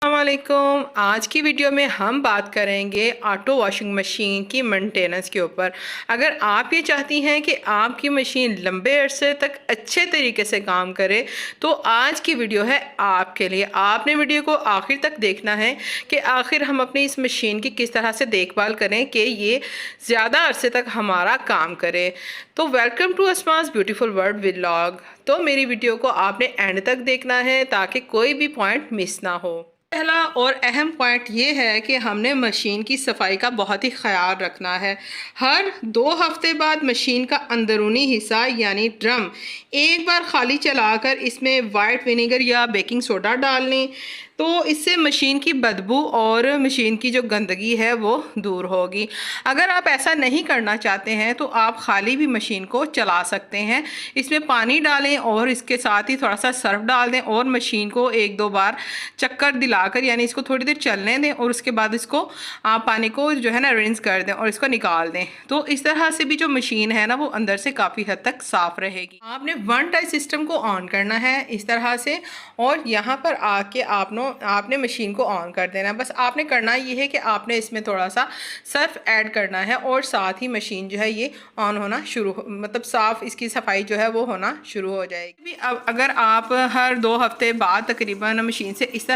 अस्सलामुअलैकुम। आज की वीडियो में हम बात करेंगे ऑटो वॉशिंग मशीन की मेंटेनेंस के ऊपर। अगर आप ये चाहती हैं कि आपकी मशीन लंबे अरसे तक अच्छे तरीके से काम करे तो आज की वीडियो है आपके लिए। आपने वीडियो को आखिर तक देखना है कि आखिर हम अपनी इस मशीन की किस तरह से देखभाल करें कि ये ज़्यादा अरसे तक हमारा काम करे। तो welcome to Asma's beautiful world vlog. तो मेरी वीडियो को आपने एंड तक देखना है ताकि कोई भी पॉइंट मिस ना हो। पहला और अहम पॉइंट ये है कि हमने मशीन की सफाई का बहुत ही ख्याल रखना है। हर 2 हफ्ते बाद मशीन का अंदरूनी हिस्सा यानी ड्रम एक बार खाली चलाकर इसमें वाइट विनेगर या बेकिंग सोडा डाल लें, तो इससे मशीन की बदबू और मशीन की जो गंदगी है वो दूर होगी। अगर आप ऐसा नहीं करना चाहते हैं तो आप खाली भी मशीन को चला सकते हैं। इसमें पानी डालें और इसके साथ ही थोड़ा सा सर्फ डाल दें और मशीन को 1-2 बार चक्कर दिलाकर यानी इसको थोड़ी देर चलने दें और उसके बाद इसको आप पानी को जो है ना रिंस कर दें और इसको निकाल दें। तो इस तरह से भी जो मशीन है ना वो अंदर से काफ़ी हद तक साफ़ रहेगी। आपने वन टाइम सिस्टम को ऑन करना है इस तरह से और यहाँ पर आके आपने मशीन को ऑन कर देना है। बस आपने करना ये है कि आपने इसमें थोड़ा सा सर्फ ऐड करना है और साथ ही मशीन जो है ये ऑन होना मतलब साफ़ इसकी सफाई जो है वो होना शुरू हो जाएगी। अब अगर आप हर 2 हफ्ते बाद तकरीबन मशीन से इस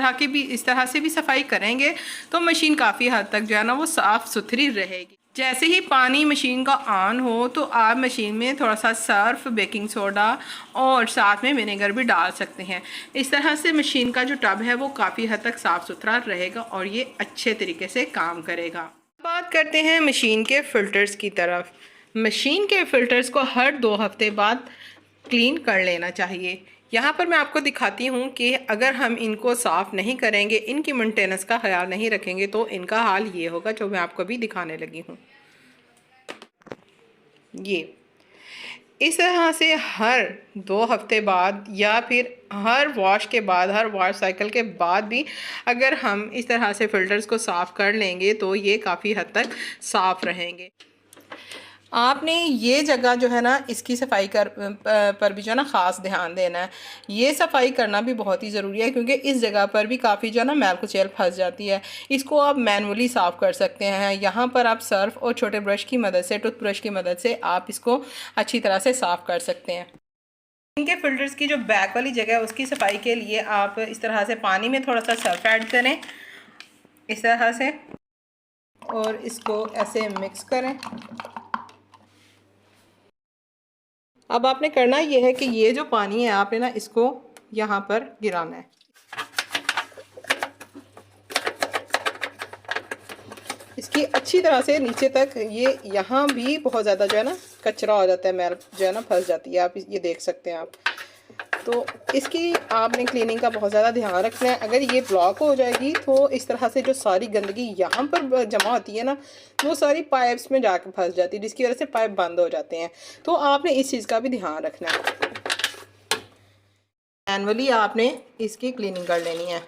तरह से भी सफाई करेंगे तो मशीन काफ़ी हद तक जो है ना वो साफ़ सुथरी रहेगी। जैसे ही पानी मशीन का ऑन हो तो आप मशीन में थोड़ा सा सर्फ, बेकिंग सोडा और साथ में विनेगर भी डाल सकते हैं। इस तरह से मशीन का जो टब है वो काफ़ी हद तक साफ़ सुथरा रहेगा और ये अच्छे तरीके से काम करेगा। बात करते हैं मशीन के फ़िल्टर्स की तरफ। मशीन के फ़िल्टर्स को हर 2 हफ्ते बाद क्लीन कर लेना चाहिए। यहाँ पर मैं आपको दिखाती हूँ कि अगर हम इनको साफ़ नहीं करेंगे, इनकी मेंटेनेंस का ख्याल नहीं रखेंगे तो इनका हाल ये होगा जो मैं आपको भी दिखाने लगी हूँ। ये इस तरह से हर 2 हफ्ते बाद या फिर हर वॉश के बाद, हर वॉश साइकिल के बाद भी अगर हम इस तरह से फ़िल्टर्स को साफ़ कर लेंगे तो ये काफ़ी हद तक साफ़ रहेंगे। आपने ये जगह जो है ना इसकी सफाई पर भी जो है ना ख़ास ध्यान देना है। ये सफाई करना भी बहुत ही ज़रूरी है क्योंकि इस जगह पर भी काफ़ी जो है ना मैल कुचैल फंस जाती है। इसको आप मैनुअली साफ़ कर सकते हैं। यहाँ पर आप सर्फ और छोटे ब्रश की मदद से, टूथब्रश की मदद से आप इसको अच्छी तरह से साफ़ कर सकते हैं। इनके फ़िल्टर्स की जो बैक वाली जगह है उसकी सफाई के लिए आप इस तरह से पानी में थोड़ा सा सर्फ ऐड करें इस तरह से और इसको ऐसे मिक्स करें। अब आपने करना यह है कि ये जो पानी है आपने ना इसको यहाँ पर गिराना है। इसकी अच्छी तरह से नीचे तक, ये यहाँ भी बहुत ज़्यादा जो है ना कचरा हो जाता है, मैल जो है ना फंस जाती है, आप ये देख सकते हैं आप। तो इसकी आपने क्लीनिंग का बहुत ज़्यादा ध्यान रखना है। अगर ये ब्लॉक हो जाएगी तो इस तरह से जो सारी गंदगी यहाँ पर जमा होती है ना वो सारी पाइप्स में जाकर फंस जाती है जिसकी वजह से पाइप बंद हो जाते हैं। तो आपने इस चीज़ का भी ध्यान रखना है। मैनुअली आपने इसकी क्लीनिंग कर लेनी है।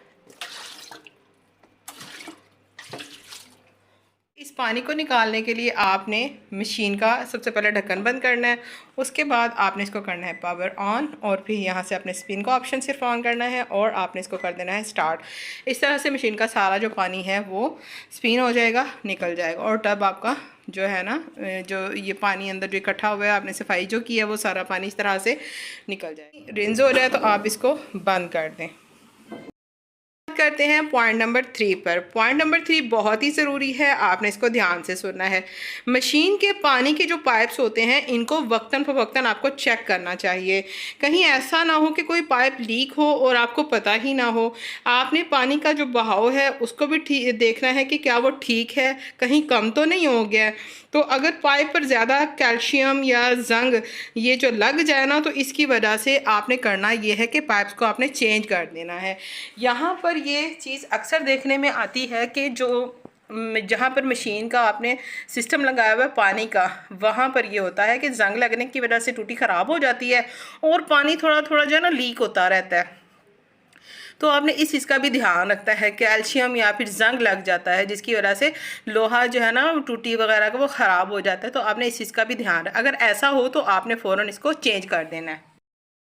इस पानी को निकालने के लिए आपने मशीन का सबसे पहले ढक्कन बंद करना है, उसके बाद आपने इसको करना है पावर ऑन और फिर यहाँ से अपने स्पिन का ऑप्शन सिर्फ ऑन करना है और आपने इसको कर देना है स्टार्ट। इस तरह से मशीन का सारा जो पानी है वो स्पिन हो जाएगा, निकल जाएगा और टब आपका जो है ना, जो ये पानी अंदर जो इकट्ठा हुआ है आपने सफाई जो की है वो सारा पानी इस तरह से निकल जाएगा। रिंस हो जाए तो आप इसको बंद कर दें। करते हैं पॉइंट नंबर 3 पर। पॉइंट नंबर 3 बहुत ही ज़रूरी है, आपने इसको ध्यान से सुनना है। मशीन के पानी के जो पाइप्स होते हैं इनको वक्तन फ़वक्तन आपको चेक करना चाहिए। कहीं ऐसा ना हो कि कोई पाइप लीक हो और आपको पता ही ना हो। आपने पानी का जो बहाव है उसको भी देखना है कि क्या वो ठीक है, कहीं कम तो नहीं हो गया। तो अगर पाइप पर ज़्यादा कैल्शियम या जंग ये जो लग जाए ना तो इसकी वजह से आपने करना ये है कि पाइप्स को आपने चेंज कर देना है। यहाँ पर ये चीज़ अक्सर देखने में आती है कि जो जहाँ पर मशीन का आपने सिस्टम लगाया हुआ है पानी का, वहाँ पर ये होता है कि जंग लगने की वजह से टूटी ख़राब हो जाती है और पानी थोड़ा थोड़ा जो है ना लीक होता रहता है। तो आपने इस चीज़ का भी ध्यान रखता है। कैल्शियम या फिर जंग लग जाता है जिसकी वजह से लोहा जो है ना टूटी वगैरह का वो ख़राब हो जाता है। तो आपने इस चीज़ का भी ध्यान, अगर ऐसा हो तो आपने फ़ौरन इसको चेंज कर देना है।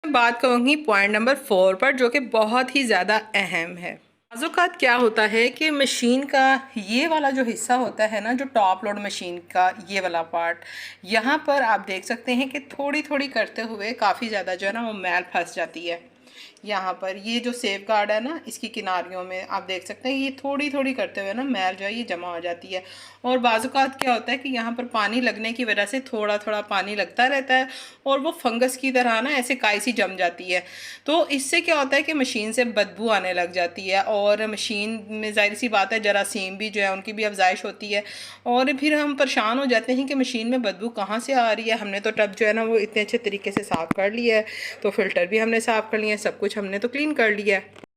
मैं बात करूँगी पॉइंट नंबर 4 पर जो कि बहुत ही ज़्यादा अहम है। बाज़ क्या होता है कि मशीन का ये वाला जो हिस्सा होता है ना, जो टॉप लोड मशीन का ये वाला पार्ट, यहाँ पर आप देख सकते हैं कि थोड़ी थोड़ी करते हुए काफ़ी ज़्यादा जो है ना वो मैल फंस जाती है। यहाँ पर ये जो सेफ गार्ड है ना, इसकी किनारियों में आप देख सकते हैं ये थोड़ी थोड़ी करते हुए ना मैल जो है ये जमा हो जाती है। और बाज़ात क्या होता है कि यहाँ पर पानी लगने की वजह से थोड़ा थोड़ा पानी लगता रहता है और वो फंगस की तरह ना ऐसे काई सी जम जाती है। तो इससे क्या होता है कि मशीन से बदबू आने लग जाती है और मशीन में ज़ाहिर सी बात है जरासीम भी जो है उनकी भी अफजाइश होती है और फिर हम परेशान हो जाते हैं कि मशीन में बदबू कहाँ से आ रही है। हमने तो टब जो है ना वो इतने अच्छे तरीके से साफ़ कर लिया है, तो फ़िल्टर भी हमने साफ़ कर लिया है, सब कुछ हमने तो क्लीन कर लिया है।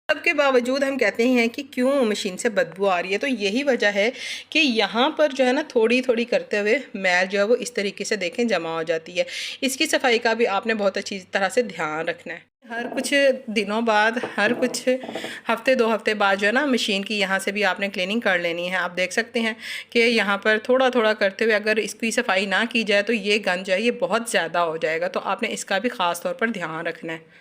सबके बावजूद हम कहते हैं कि क्यों मशीन से बदबू आ रही है, तो यही वजह है कि यहाँ पर जो है ना थोड़ी थोड़ी करते हुए मैल जो है वो इस तरीके से देखें जमा हो जाती है। इसकी सफाई का भी आपने बहुत अच्छी तरह से ध्यान रखना है। हर कुछ दिनों बाद, हर कुछ हफ्ते 2 हफ्ते बाद जो है ना मशीन की यहाँ से भी आपने क्लीनिंग कर लेनी है। आप देख सकते हैं कि यहाँ पर थोड़ा थोड़ा करते हुए अगर इसकी सफाई ना की जाए तो ये गंज जो है ये बहुत ज़्यादा हो जाएगा, तो आपने इसका भी ख़ास तौर पर ध्यान रखना है।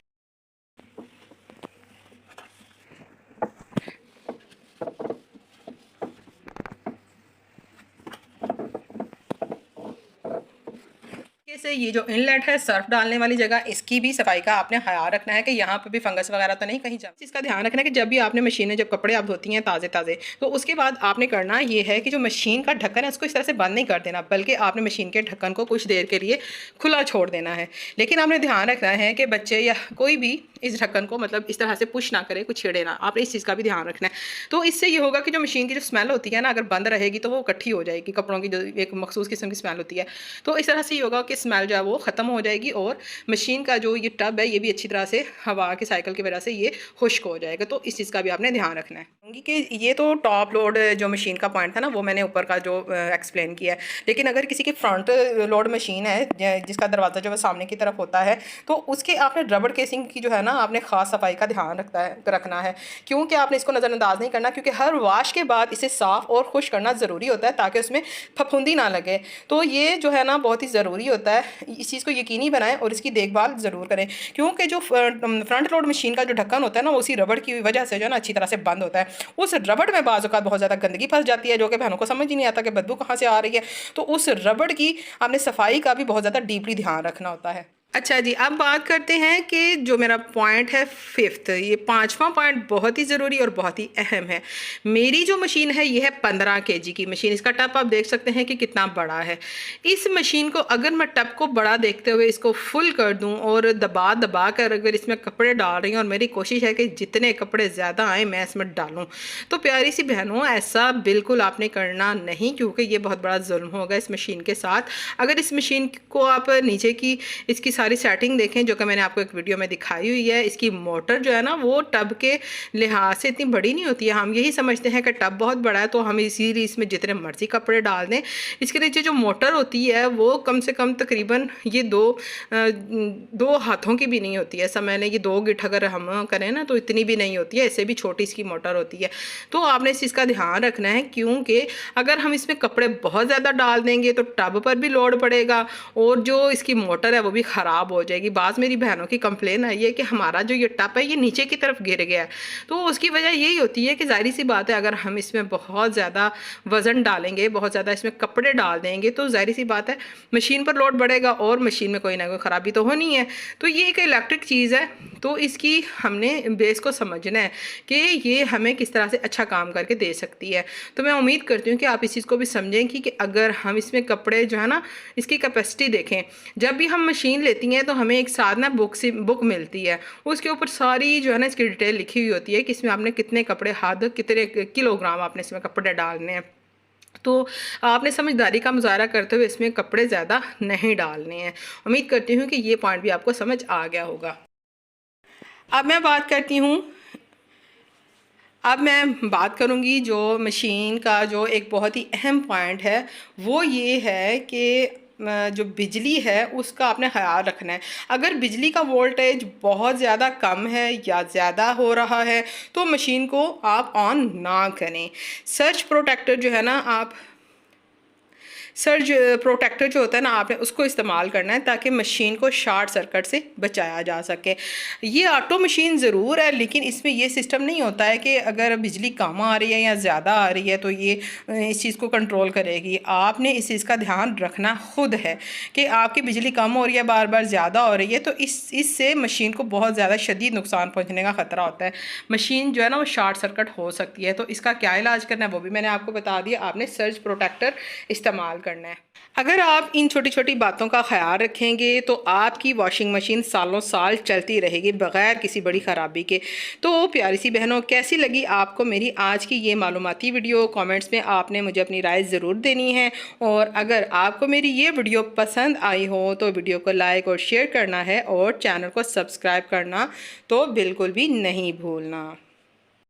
से ये जो इनलेट है सर्फ डालने वाली जगह, इसकी भी सफाई का आपने ख्याल रखना है कि यहाँ पर भी फंगस वगैरह तो नहीं कहीं जम। इसका ध्यान रखना है कि जब भी आपने मशीनें जब कपड़े आप धोती हैं ताज़े ताज़े, तो उसके बाद आपने करना ये है कि जो मशीन का ढक्कन है उसको इस तरह से बंद नहीं कर देना, बल्कि आपने मशीन के ढक्कन को कुछ देर के लिए खुला छोड़ देना है। लेकिन आपने ध्यान रखना है कि बच्चे या कोई भी इस ढक्कन को मतलब इस तरह से पुश ना करे, कुछ छेड़े ना, आपने इस चीज़ का भी ध्यान रखना है। तो इससे ये होगा कि जो मशीन की जो स्मेल होती है ना, अगर बंद रहेगी तो वो इकट्ठी हो जाएगी, कपड़ों की जो एक मखसूस किस्म की स्मेल होती है, तो इस तरह से ये होगा कि स्मेल जो है वो ख़त्म हो जाएगी और मशीन का जो ये टब है ये भी अच्छी तरह से हवा के साइकिल की वजह से ये खुश्क हो जाएगा। तो इस चीज़ का भी आपने ध्यान रखना है कि ये तो टॉप लोड जो मशीन का पॉइंट था ना वो मैंने ऊपर का जो एक्सप्लेन किया है। लेकिन अगर किसी की फ्रंट लोड मशीन है जिसका दरवाज़ा जो है सामने की तरफ होता है, तो उसके आपने रबड़ केसिंग की जो है ना आपने ख़ास सफाई का ध्यान रखना है, क्योंकि आपने इसको नज़रअंदाज नहीं करना, क्योंकि हर वाश के बाद इसे साफ़ और खुश करना ज़रूरी होता है ताकि उसमें फफूंदी ना लगे। तो ये जो है ना बहुत ही ज़रूरी होता है, इस चीज़ को यकीनी बनाएं और इसकी देखभाल ज़रूर करें, क्योंकि जो फ्रंट लोड मशीन का जो ढक्कन होता है ना उसी रबड़ की वजह से जो है ना अच्छी तरह से बंद होता है। उस रबड़ में बाज़ औक़ात बहुत ज़्यादा गंदगी फंस जाती है जो कि बहनों को समझ ही नहीं आता कि बदबू कहाँ से आ रही है। तो उस रबड़ की आपने सफाई का भी बहुत ज़्यादा डीपली ध्यान रखना होता है। अच्छा जी, अब बात करते हैं कि जो मेरा पॉइंट है फिफ्थ, ये 5वां पॉइंट बहुत ही ज़रूरी और बहुत ही अहम है। मेरी जो मशीन है ये है 15 केजी की मशीन। इसका टब आप देख सकते हैं कि कितना बड़ा है। इस मशीन को अगर मैं टब को बड़ा देखते हुए इसको फुल कर दूं और दबा दबा कर अगर इसमें कपड़े डाल रही हूँ, और मेरी कोशिश है कि जितने कपड़े ज़्यादा आए मैं इसमें डालूँ, तो प्यारी सी बहनों ऐसा बिल्कुल आपने करना नहीं, क्योंकि ये बहुत बड़ा जुल्म होगा इस मशीन के साथ। अगर इस मशीन को आप नीचे की इसकी सारी सेटिंग देखें जो कि मैंने आपको एक वीडियो में दिखाई हुई है, इसकी मोटर जो है ना वो टब के लिहाज से इतनी बड़ी नहीं होती है। हम यही समझते हैं कि टब बहुत बड़ा है तो हम इसीलिए इसमें जितने मर्जी कपड़े डाल दें। इसके नीचे जो मोटर होती है वो कम से कम तकरीबन ये दो हाथों की भी नहीं होती है। ऐसा मैंने ये 2 गिट अगर हम करें ना तो इतनी भी नहीं होती है, इससे भी छोटी इसकी मोटर होती है। तो आपने इस चीज़ का ध्यान रखना है, क्योंकि अगर हम इसमें कपड़े बहुत ज़्यादा डाल देंगे तो टब पर भी लोड पड़ेगा और जो इसकी मोटर है वो भी ख़राब हो जाएगी। बाज़ मेरी बहनों की कंप्लेन आई है कि हमारा जो ये टब है ये नीचे की तरफ गिर गया है। तो उसकी वजह यही होती है कि ज़ाहिर सी बात है अगर हम इसमें बहुत ज़्यादा वज़न डालेंगे, बहुत ज़्यादा इसमें कपड़े डाल देंगे, तो ज़ाहिर सी बात है मशीन पर लोड बढ़ेगा और मशीन में कोई ना कोई ख़राबी तो होनी है। तो ये एक इलेक्ट्रिक चीज़ है, तो इसकी हमने बेस को समझना है कि ये हमें किस तरह से अच्छा काम करके दे सकती है। तो मैं उम्मीद करती हूँ कि आप इस चीज़ को भी समझें कि अगर हम इसमें कपड़े जो है ना इसकी कैपेसिटी देखें। जब भी हम मशीन लेती हैं तो हमें एक साथ ना बुक मिलती है, उसके ऊपर सारी जो है ना इसकी डिटेल लिखी हुई होती है कि इसमें आपने कितने कपड़े कितने किलोग्राम आपने इसमें कपड़े डालने हैं। तो आपने समझदारी का मुजाहरा करते हुए इसमें कपड़े ज़्यादा नहीं डालने हैं। उम्मीद करती हूँ कि ये पॉइंट भी आपको समझ आ गया होगा। अब मैं बात करूँगी जो मशीन का जो एक बहुत ही अहम पॉइंट है, वो ये है कि जो बिजली है उसका आपने ख्याल रखना है। अगर बिजली का वोल्टेज बहुत ज़्यादा कम है या ज़्यादा हो रहा है तो मशीन को आप ऑन ना करें। सर्च प्रोटेक्टर जो है ना सर्ज प्रोटेक्टर जो होता है ना, आपने उसको इस्तेमाल करना है ताकि मशीन को शॉर्ट सर्किट से बचाया जा सके। ये ऑटो मशीन ज़रूर है, लेकिन इसमें ये सिस्टम नहीं होता है कि अगर बिजली कम आ रही है या ज़्यादा आ रही है तो ये इस चीज़ को कंट्रोल करेगी। आपने इस चीज़ का ध्यान रखना खुद है कि आपकी बिजली कम हो रही है, बार बार ज़्यादा हो रही है, तो इससे मशीन को बहुत ज़्यादा शदीद नुकसान पहुँचने का ख़तरा होता है। मशीन जो है ना वो शॉर्ट सर्किट हो सकती है। तो इसका क्या इलाज करना है वो भी मैंने आपको बता दिया। आपने सर्ज प्रोटेक्टर इस्तेमाल करना है। अगर आप इन छोटी छोटी बातों का ख्याल रखेंगे तो आपकी वॉशिंग मशीन सालों साल चलती रहेगी बग़ैर किसी बड़ी ख़राबी के। तो प्यारी सी बहनों, कैसी लगी आपको मेरी आज की ये मालूमाती वीडियो? कमेंट्स में आपने मुझे अपनी राय ज़रूर देनी है। और अगर आपको मेरी ये वीडियो पसंद आई हो तो वीडियो को लाइक और शेयर करना है, और चैनल को सब्सक्राइब करना तो बिल्कुल भी नहीं भूलना।